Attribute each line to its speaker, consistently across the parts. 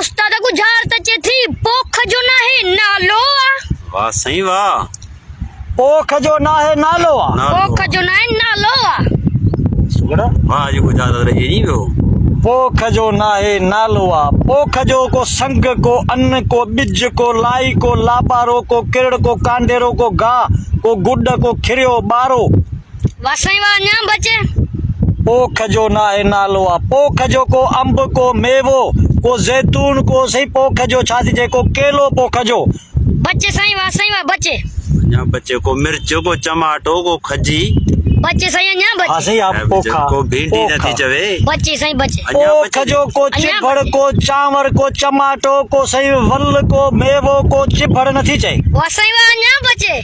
Speaker 1: उस्ताद गुजार तचे थी पोख जो ना है नालो
Speaker 2: वाह सही वाह
Speaker 3: पोख जो ना है नालो
Speaker 1: पोख जो ना है नालो
Speaker 3: सुगड़ा
Speaker 2: वाह जो गुजार रही नहीं वो
Speaker 3: पोख जो ना है नालो पोख जो को संग को अन्न को बिज को लाई को लाबारो को किरड़ को कांडेरो को गा को गुड को खिरियो बारो
Speaker 1: वसई वा न्या बचे
Speaker 3: पोख जो ना है नालो पोख जो को अंब को मेवो को जैतून को सही पोख जो छाती जे को केलो पोख जो
Speaker 1: बच्चे सही वा बचे
Speaker 2: यहाँ बच्चे को मिर्च को टमाटो को खजी
Speaker 1: बच्चे सही न्या
Speaker 3: हाँ
Speaker 1: बचे
Speaker 3: सही आप पोखा
Speaker 2: को भिंडी
Speaker 3: पोखा।
Speaker 2: नथी चवे
Speaker 1: बच्चे सही बचे
Speaker 3: पोख जो को चिफड़ को चांवर को टमाटो को सही वल को मेवो को चिफड़ नथी चाहिए
Speaker 1: वसई वा न्या बचे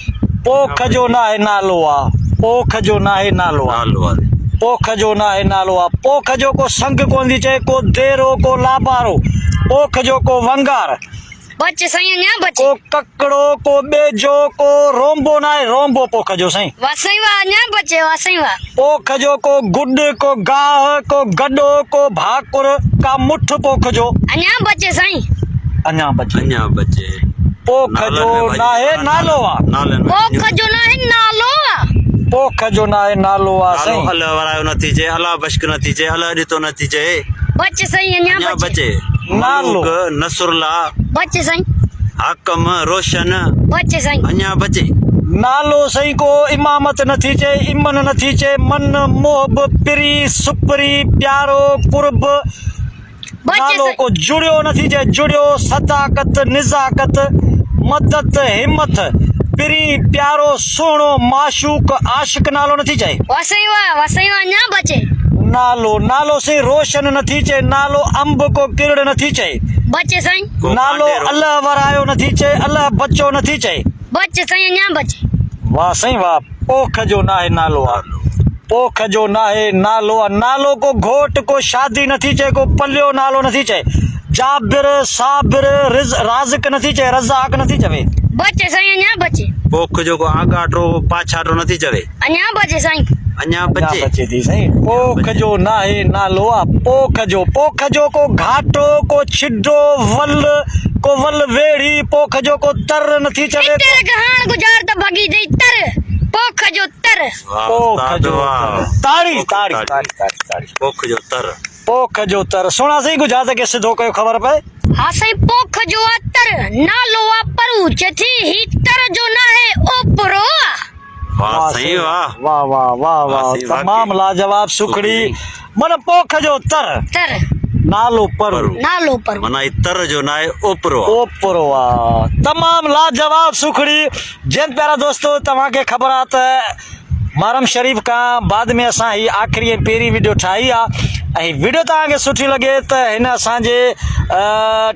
Speaker 3: पोख जो ना है नालो पोख जो ना है नालो
Speaker 2: नालो वाले
Speaker 3: पोख जो ना है नालो पोख जो को संग कोंदी चे को देरो को लाबारो पोख जो को वंगार
Speaker 1: बच्चे सही न्या बचे
Speaker 3: को ककड़ो को बेजो को रोम्बो ना है रोम्बो पोख जो सही
Speaker 1: वसई वा न्या बचे वसई वा
Speaker 3: पोख जो को गुड को गाह को गडो को भाकुर का मुठ पोख जो
Speaker 1: अन्या बचे सही
Speaker 3: अन्या बचे
Speaker 2: अन्या बच्चे
Speaker 3: पोख जो ना है नालो
Speaker 2: नालन
Speaker 1: पोख जो ना है नालो
Speaker 3: पोख जो ना है नालो सही
Speaker 2: अल्लाह वरायो नथी चे अल्लाह बश्क नथी चे अल्लाह ॾितो नथी चे
Speaker 1: बच्चे सही न्या
Speaker 2: अन्या
Speaker 1: बचे
Speaker 2: बच्चे
Speaker 3: नालो।
Speaker 2: मलूक नसरुल्ला
Speaker 1: बच्चे सही
Speaker 2: हकम रोशन
Speaker 1: बच्चे सही
Speaker 2: अन्या बच्चे
Speaker 3: नालो सही को इमामत नथी चे इमन नथी चे मन मोहब पिरी सुपरी प्यारो कुर्ब
Speaker 1: बच्चे
Speaker 3: नालो
Speaker 1: सही
Speaker 3: को जुड़ियो नथी चे जुड़ियो सदाकत निजाकत मदद हिम्मत पिरी प्यारो सोणो माशूक आशिक नालो नथी चे
Speaker 1: वसई वा न्या बचे
Speaker 3: नालो नालो से रोशन नथी चे नालो अंब को किरड़ नथी चे
Speaker 1: बच्चे सही
Speaker 2: को
Speaker 3: नालो
Speaker 2: कांडेरो।
Speaker 3: अल्लाह वरायो नथी चे अल्लाह बच्चो नथी चे
Speaker 1: बच्चे सही न्या बचे
Speaker 3: वाह सही वाह पोख जो ना है नालो पोख जो ना है नालो नालो को घोट को शादी नथी चे को पल्लियो नालो नथी चे जाबिर साबिर राज़िक नथी चे रज़ाक नथी चवे
Speaker 1: बच्चे सही न्या बचे
Speaker 2: पोख जो को आगाटो पाछाटो नथी चवे
Speaker 1: अन्या बचे सही
Speaker 2: अन्या
Speaker 3: क्या
Speaker 2: बच्चे
Speaker 3: बचे थी सही पोख जो ना है नालो पोख जो को घाटो को छिड्डो वल वेड़ी पोख जो को तर नथी चवे
Speaker 1: इतर कहान गुजार त भगी जई तर पोख जो तर
Speaker 2: वाह
Speaker 3: पोख
Speaker 2: उस्ताद
Speaker 3: जो
Speaker 2: वाह
Speaker 3: ताड़ी ताड़ी
Speaker 2: ताड़ी।
Speaker 3: ताड़ी ताड़ी ताड़ी
Speaker 2: पोख जो तर
Speaker 3: पोख जो तर सुना सही गुजरात के सिद्धो कयो खबर पए
Speaker 1: हाँ सही पोख जो अतर नालो वा परू चथी ही तर जो ना है ओपरो
Speaker 2: वाह सही वाह
Speaker 3: वाह वाह वाह वाह
Speaker 2: वाह, सही,
Speaker 3: तमाम
Speaker 2: वाकई।
Speaker 3: लाजवाब सुखड़ी मन पोख जो तर
Speaker 1: तर
Speaker 3: नालो पर
Speaker 2: परू।
Speaker 1: नालो परू
Speaker 2: मना तर जो ना है ओपरो
Speaker 3: ओपरो तमाम लाजवाब सुखड़ी जिन प्यारा दोस्तों तव्हां खे ख़बर आहे त मारम शरीफ का बाद में असां ही आख़िरी ऐं पहिरीं वीडियो ठाही आहे ऐं वीडियो तव्हांखे सुठी लॻे त हिन असांजे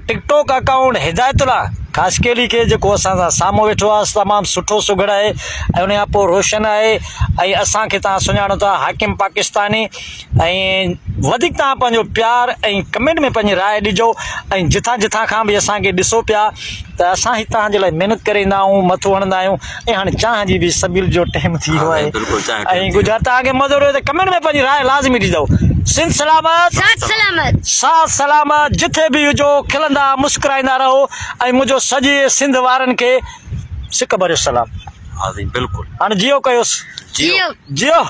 Speaker 3: टिकटॉक अकाउंट हिदायतुल्ला खासकेली के जेको असां सां साम्हूं वेठो आहे तमामु सुठो सुघड़ आहे ऐं उन खां पोइ रोशन आहे ऐं असांखे तव्हां सुञाणो था हाकिम पाकिस्तानी ऐं वधीक तव्हां पंहिंजो प्यार ऐं कमेंट में पंहिंजी राय ॾिजो ऐं जिथां जिथां खां बि असांखे ॾिसो पिया त असां ही तव्हांजे लाइ महिनत करे ईंदा आहियूं मथो हणंदा आहियूं ऐं हाणे चांहि जी बि सबिल जो टाइम थी वियो आहे
Speaker 2: बिल्कुलु चांहि टाइम
Speaker 3: ऐं
Speaker 2: थी
Speaker 3: गुजरात तव्हांखे मज़ो रहियो त कमेंट में पंहिंजी राय लाज़मी ॾिजो सिंध सलामत
Speaker 1: साथ सलामत
Speaker 3: साथ सलामत जिथे बि हुजो खिलंदा मुस्कुराईंदा रहो ऐं मुंहिंजो सॼे सिंध वारनि खे सिक भरियो सलाम
Speaker 2: हाँ जी बिल्कुल
Speaker 3: हाणे जियो कयोसि
Speaker 1: जियो
Speaker 3: जियो